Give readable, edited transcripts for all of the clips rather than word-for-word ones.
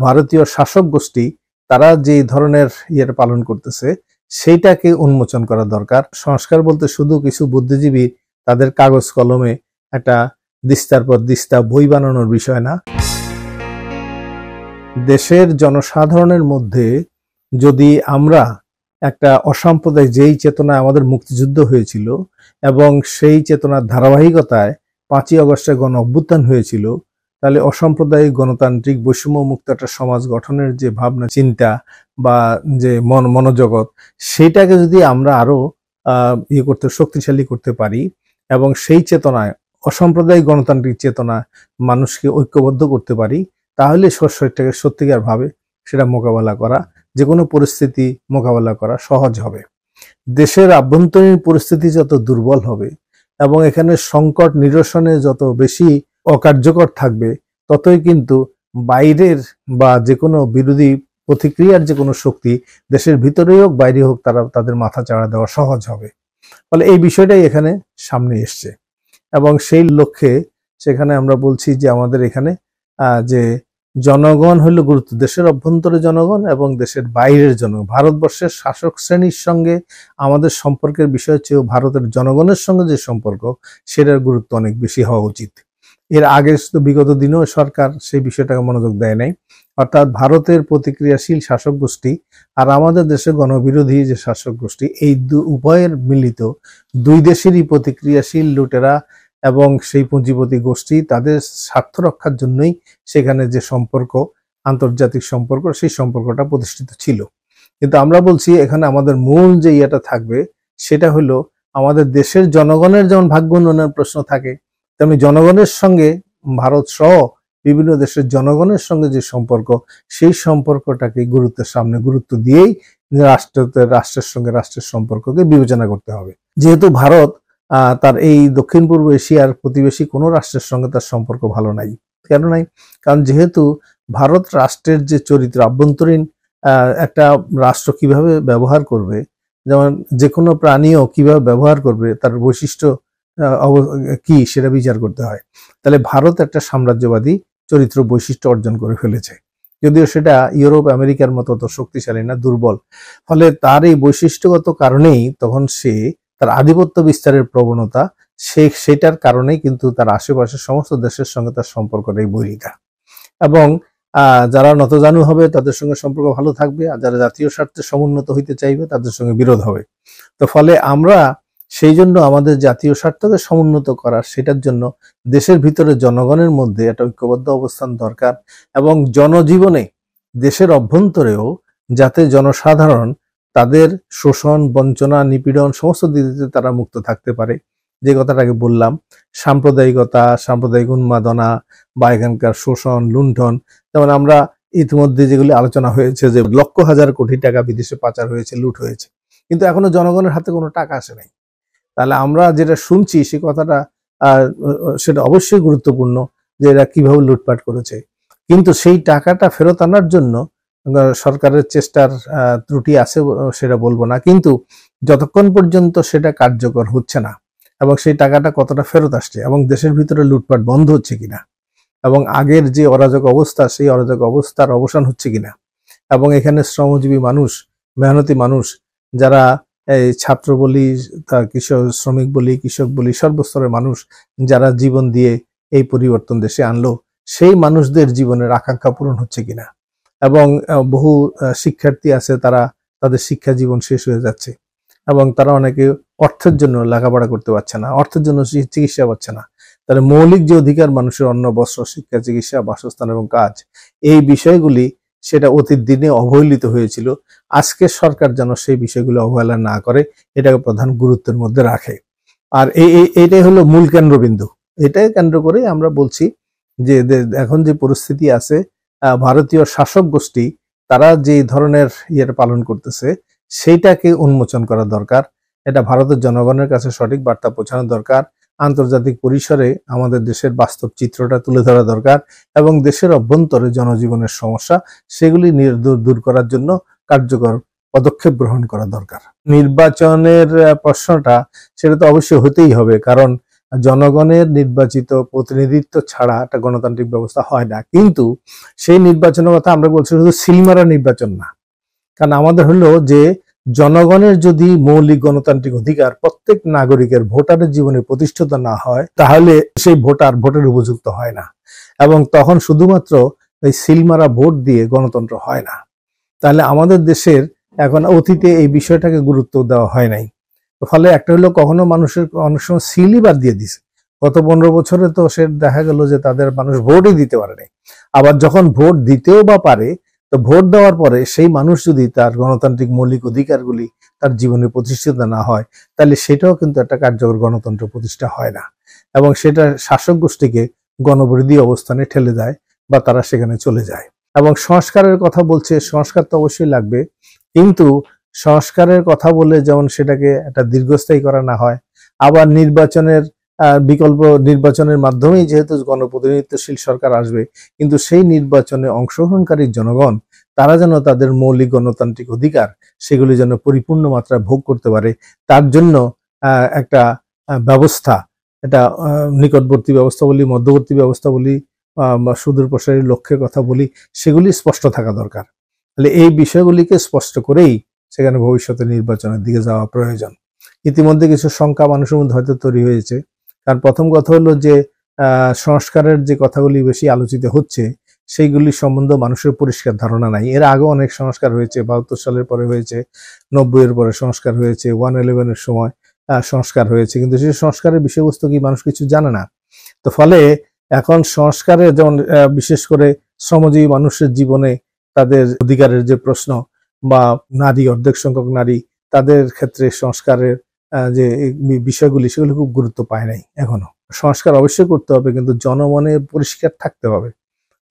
ভারতীয় শাসক গোষ্ঠী তারা যে ধরনের ইয়েটা পালন করতেছে সেইটাকে উন্মোচন করা দরকার। সংস্কার বলতে শুধু কিছু বুদ্ধিজীবী তাদের কাগজ কলমে একটা দিস্তার পর দিস্তা বই বানানোর বিষয় না। দেশের জনসাধারণের মধ্যে যদি আমরা একটা অসাম্প্রদায়িক যেই চেতনায় আমাদের মুক্তিযুদ্ধ হয়েছিল এবং সেই চেতনার ধারাবাহিকতায় 5ই আগস্টে গণ অভ্যুত্থান হয়েছিল, তাহলে অসাম্প্রদায়িক গণতান্ত্রিক বৈষম্য মুক্ত একটা সমাজ গঠনের যে ভাবনা চিন্তা বা যে মনোজগৎ, সেটাকে যদি আমরা আরো শক্তিশালী করতে পারি এবং সেই চেতনায় অসাম্প্রদায়িক গণতান্ত্রিক চেতনা মানুষকে ঐক্যবদ্ধ করতে পারি, তাহলে সেটাকে সত্যিকার ভাবে সেটা মোকাবেলা করা, যে কোনো পরিস্থিতি মোকাবেলা করা সহজ হবে। দেশের আভ্যন্তরীণ পরিস্থিতি যত দুর্বল হবে এবং এখানে সংকট নিরসনে যত বেশি অকার্যকর থাকবে, ততই কিন্তু বাইরের বা যে কোনো বিরোধী প্রতিক্রিয়ার যে কোনো শক্তি দেশের ভিতরে হোক বাইরে হোক তাদের মাথা চাড়া দেওয়া সহজ হবে। ফলে এই বিষয়টাই এখানে সামনে এসছে এবং সেই লক্ষ্যে সেখানে আমরা বলছি যে আমাদের এখানে যে জনগণ হলো গুরুত্ব, দেশের অভ্যন্তরে জনগণ এবং দেশের বাইরের জনগণ। ভারতবর্ষের শাসক শ্রেণীর সঙ্গে আমাদের সম্পর্কের বিষয় চেয়েও ভারতের জনগণের সঙ্গে যে সম্পর্ক, সেটার গুরুত্ব অনেক বেশি হওয়া উচিত। এর আগে বিগত দিনেও সরকার সেই বিষয়টাকে মনোযোগ দেয় নাই। অর্থাৎ ভারতের প্রতিক্রিয়াশীল শাসক গোষ্ঠী আর আমাদের দেশের গণবিরোধী যে শাসক গোষ্ঠী, এই উভয়ের মিলিত দুই দেশেরই প্রতিক্রিয়াশীল লুটেরা এবং সেই পুঁজিপতি গোষ্ঠী তাদের স্বার্থ রক্ষার জন্যই সেখানে যে সম্পর্ক, আন্তর্জাতিক সম্পর্ক, সেই সম্পর্কটা প্রতিষ্ঠিত ছিল। কিন্তু আমরা বলছি এখানে আমাদের মূল যে ইয়েটা থাকবে সেটা হলো আমাদের দেশের জনগণের যেমন ভাগ্য উন্নয়নের প্রশ্ন থাকে, তেমনি জনগণের সঙ্গে ভারত সহ বিভিন্ন দেশের জনগণের সঙ্গে যে সম্পর্ক, সেই সম্পর্কটাকে গুরুত্বের সামনে গুরুত্ব দিয়েই রাষ্ট্রের সঙ্গে রাষ্ট্রের সম্পর্ককে বিবেচনা করতে হবে। যেহেতু ভারত তার এই দক্ষিণ পূর্ব এশিয়ার প্রতিবেশী কোনো রাষ্ট্রের সঙ্গে তার সম্পর্ক ভালো নাই। কেন নাই? কারণ যেহেতু ভারত রাষ্ট্রের যে চরিত্র, আভ্যন্তরীণ একটা রাষ্ট্র কিভাবে ব্যবহার করবে, যেমন যে কোনো প্রাণীও কিভাবে ব্যবহার করবে, তার বৈশিষ্ট্য কি সেটা বিচার করতে হয়। তাহলে ভারত একটা সাম্রাজ্যবাদী চরিত্র বৈশিষ্ট্য অর্জন করে ফেলেছে, যদিও সেটা ইউরোপ আমেরিকার মতো তো শক্তিশালী না, দুর্বল। ফলে তার এই বৈশিষ্ট্যগত কারণেই তখন সে তার আধিপত্য বিস্তারের প্রবণতা, সেটার কারণেই কিন্তু তার আশেপাশের সমস্ত দেশের সঙ্গে তার সম্পর্কটাই বৈরিতা। এবং যারা নতজানু হবে তাদের সঙ্গে সম্পর্ক ভালো থাকবে, আর যারা জাতীয় স্বার্থে সমুন্নত হইতে চাইবে তাদের সঙ্গে বিরোধ হবে। তো ফলে আমরা সেই জন্য আমাদের জাতীয় স্বার্থকে সমুন্নত করা, সেটার জন্য দেশের ভিতরে জনগণের মধ্যে একটা ঐক্যবদ্ধ অবস্থান দরকার এবং জনজীবনে দেশের অভ্যন্তরেও যাতে জনসাধারণ তাদের শোষণ, বঞ্চনা, নিপীড়ন সমস্ত দিকে তারা মুক্ত থাকতে পারে। যে কথাটাকে বললাম, সাম্প্রদায়িকতা, সাম্প্রদায়িক উন্মাদনা বা এখানকার শোষণ, লুণ্ঠন, যেমন আমরা ইতিমধ্যে যেগুলি আলোচনা হয়েছে যে লক্ষ হাজার কোটি টাকা বিদেশে পাচার হয়েছে, লুট হয়েছে, কিন্তু এখনো জনগণের হাতে কোনো টাকা আসে নাই। তাহলে আমরা যেটা শুনছি সে কথাটা সেটা অবশ্যই গুরুত্বপূর্ণ যে এরা কিভাবে লুটপাট করেছে, কিন্তু সেই টাকাটা ফেরত আনার জন্য সরকারের চেষ্টার ত্রুটি আছে সেটা বলবো না, কিন্তু যতক্ষণ পর্যন্ত সেটা কার্যকর হচ্ছে না এবং সেই টাকাটা কতটা ফেরত আসছে এবং দেশের ভিতরে লুটপাট বন্ধ হচ্ছে কিনা এবং আগের যে অরাজক অবস্থা সেই অরাজক অবস্থার অবসান হচ্ছে কিনা এবং এখানে শ্রমজীবী মানুষ, মেহনতি মানুষ, যারা এই ছাত্র বলি, শ্রমিক বলি, কৃষক বলি, সর্বস্তরের মানুষ যারা জীবন দিয়ে এই পরিবর্তন দেশে আনলো, সেই মানুষদের জীবনের আকাঙ্ক্ষা পূরণ হচ্ছে কিনা এবং বহু শিক্ষার্থী আছে তারা তাদের শিক্ষা জীবন শেষ হয়ে যাচ্ছে এবং তারা অনেকে অর্থের জন্য লেখাপড়া করতে পারছে না, অর্থের জন্য চিকিৎসা পাচ্ছে না। তাহলে মৌলিক যে অধিকার মানুষের অন্ন, বস্ত্র, শিক্ষা, চিকিৎসা, বাসস্থান এবং কাজ, এই বিষয়গুলি সেটা অতীত দিনে অবহেলিত হয়েছিল। আজকে সরকার যেন সেই বিষয়গুলো অবহেলা না করে, এটাকে প্রধান গুরুত্বের মধ্যে রাখে। আর এইটাই হলো মূল কেন্দ্রবিন্দু। এটাই কেন্দ্র করে আমরা বলছি যে এখন যে পরিস্থিতি আছে, ভারতীয় শাসক গোষ্ঠী তারা যে ধরনের ইয়েটা পালন করতেছে সেইটাকে উন্মোচন করা দরকার। এটা ভারতের জনগণের কাছে সঠিক বার্তা পৌঁছানো দরকার। আন্তর্জাতিক পরিসরে আমাদের দেশের বাস্তব চিত্রটা তুলে ধরা দরকার এবং দেশের অভ্যন্তরে জনজীবনের সমস্যা সেগুলি দূর করার জন্য কার্যকর পদক্ষেপ গ্রহণ করা দরকার। নির্বাচনের প্রশ্নটা সেটা তো অবশ্যই হতেই হবে, কারণ জনগণের নির্বাচিত প্রতিনিধিত্ব ছাড়া একটা গণতান্ত্রিক ব্যবস্থা হয় না। কিন্তু সেই নির্বাচনের কথা আমরা বলছি শুধু সিলমারা নির্বাচন না, কারণ আমাদের হলো যে জনগণের যদি মৌলিক গণতান্ত্রিক অধিকার প্রত্যেক নাগরিকের ভোটারের জীবনে প্রতিষ্ঠিত না হয়, তাহলে সেই ভোটের উপযুক্ত হয় না, এবং তখন শুধুমাত্র এই সিলমারা ভোট দিয়ে গণতন্ত্র হয় না। তাহলে আমাদের দেশের এখন অতীতে এই বিষয়টাকে গুরুত্ব দেওয়া হয় নাই। ফলে একটা হলো কখনো মানুষের অনেক সময় সিলই বাদ দিয়ে দিছে। গত 15 বছরে তো সে দেখা গেল যে তাদের মানুষ ভোটই দিতে পারে নাই। আবার যখন ভোট দিতেও বা পারে, তো ভোট দেওয়ার পরে সেই মানুষ যদি তার গণতান্ত্রিক মৌলিক অধিকারগুলি তার জীবনে প্রতিষ্ঠিত না হয়, তাহলে সেটাও কিন্তু একটা কার্যকর গণতন্ত্র প্রতিষ্ঠা হয় না, এবং সেটা শাসক গোষ্ঠীকে গণবিরোধী অবস্থানে ঠেলে দেয় বা তারা সেখানে চলে যায়। এবং সংস্কারের কথা বলছে, সংস্কার তো অবশ্যই লাগবে, কিন্তু সংস্কারের কথা বলে যেমন সেটাকে একটা দীর্ঘস্থায়ী করা না হয়, আবার নির্বাচনের বিকল্প নির্বাচনের মাধ্যমেই যেহেতু গণপ্রতিনিধিত্বশীল সরকার আসবে, কিন্তু সেই নির্বাচনে অংশগ্রহণকারী জনগণ তারা যেন তাদের মৌলিক গণতান্ত্রিক অধিকার সেগুলি যেন পরিপূর্ণ মাত্রায় ভোগ করতে পারে, তার জন্য একটা ব্যবস্থা, এটা নিকটবর্তী ব্যবস্থা বলি, মধ্যবর্তী ব্যবস্থা বলি, বা সুদূর প্রসারী লক্ষ্যের কথা বলি, সেগুলি স্পষ্ট থাকা দরকার। তাহলে এই বিষয়গুলিকে স্পষ্ট করেই সেখানে ভবিষ্যতে নির্বাচনের দিকে যাওয়া প্রয়োজন। ইতিমধ্যে কিছু শঙ্কা মানুষের মধ্যে হয়তো তৈরি হয়েছে। কারণ প্রথম কথা হলো যে সংস্কারের যে কথাগুলি বেশি আলোচিত হচ্ছে, সেইগুলি সম্বন্ধে মানুষের পরিষ্কার ধারণা নাই। এর আগেও অনেক সংস্কার হয়েছে, 72 সালের পরে হয়েছে, 90 এর পরে সংস্কার হয়েছে, 111 এর সময় সংস্কার হয়েছে, কিন্তু সেই সংস্কারের বিষয়বস্তু কি মানুষ কিছু জানে না। তো ফলে এখন সংস্কারে যেমন বিশেষ করে শ্রমজীবী মানুষের জীবনে তাদের অধিকারের যে প্রশ্ন, বা নারী, অর্ধেক সংখ্যক নারী, তাদের ক্ষেত্রে সংস্কারের যে বিষয়গুলি সেগুলি খুব গুরুত্ব পায় নাই এখনো। সংস্কার অবশ্যই করতে হবে, কিন্তু জনমনে পরিষ্কার থাকতে হবে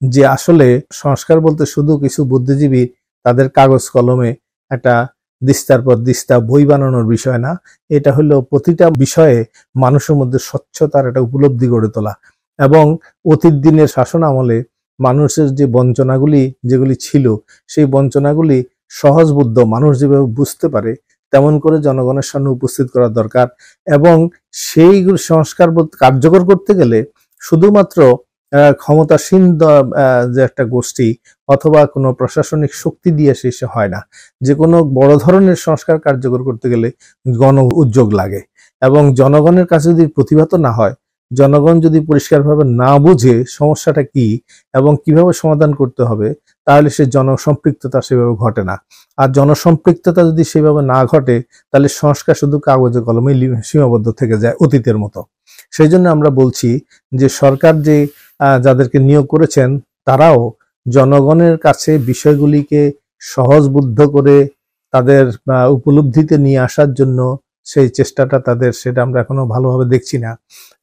যে আসলে সংস্কার বলতে শুধু কিছু বুদ্ধিজীবী তাদের কাগজ কলমে একটা দিস্তার পর দিস্তা বই বানানোর বিষয় না। এটা হলো প্রতিটা বিষয়ে মানুষের মধ্যে স্বচ্ছতার একটা উপলব্ধি গড়ে তোলা, এবং অতীত দিনের শাসন আমলে মানুষের যে বঞ্চনাগুলি যেগুলি ছিল, সেই বঞ্চনাগুলি সহজবোধ্য, মানুষ যেভাবে বুঝতে পারে তেমন করে জনগণের সামনে উপস্থিত করা দরকার। এবং সেই সংস্কার কার্যকর করতে গেলে শুধুমাত্র ক্ষমতাসীন যে একটা গোষ্ঠী অথবা কোনো প্রশাসনিক শক্তি দিয়ে শেষে হয় না। যে কোনো বড় ধরনের সংস্কার কার্যকর করতে গেলে গণ উদ্যোগ লাগে, এবং জনগণের কাছে যদি প্রতিভাত না হয়, জনগণ যদি পরিষ্কারভাবে না বুঝে সমস্যাটা কি এবং কিভাবে সমাধান করতে হবে, তাহলে সে জনসম্পৃক্ততা সেভাবে ঘটে না। আর জনসম্পৃক্ততা যদি সেভাবে না ঘটে, তাহলে সংস্কার শুধু কাগজে কলমে সীমাবদ্ধ থেকে যায় অতীতের মতো। সেই জন্য আমরা বলছি যে সরকার যে যাদেরকে নিয়োগ করেছেন, তারাও জনগণের কাছে বিষয়গুলিকে সহজবুদ্ধ করে তাদের উপলব্ধিতে নিয়ে আসার জন্য সেই চেষ্টাটা তাদের, সেটা আমরা এখনো ভালোভাবে দেখছি না,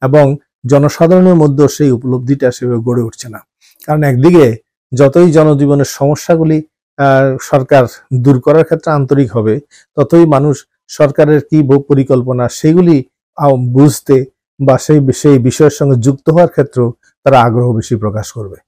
এবং জনসাধারণের মধ্যে সেই উপলব্ধিটা সেভাবে গড়ে উঠছে না। কারণ একদিকে যতই জনজীবনের সমস্যাগুলি সরকার দূর করার ক্ষেত্রে আন্তরিক হবে, ততই মানুষ সরকারের কি পরিকল্পনা সেগুলি বুঝতে বা সেই বিষয়ের সঙ্গে যুক্ত হওয়ার ক্ষেত্রেও তারা আগ্রহ বেশি প্রকাশ করবে।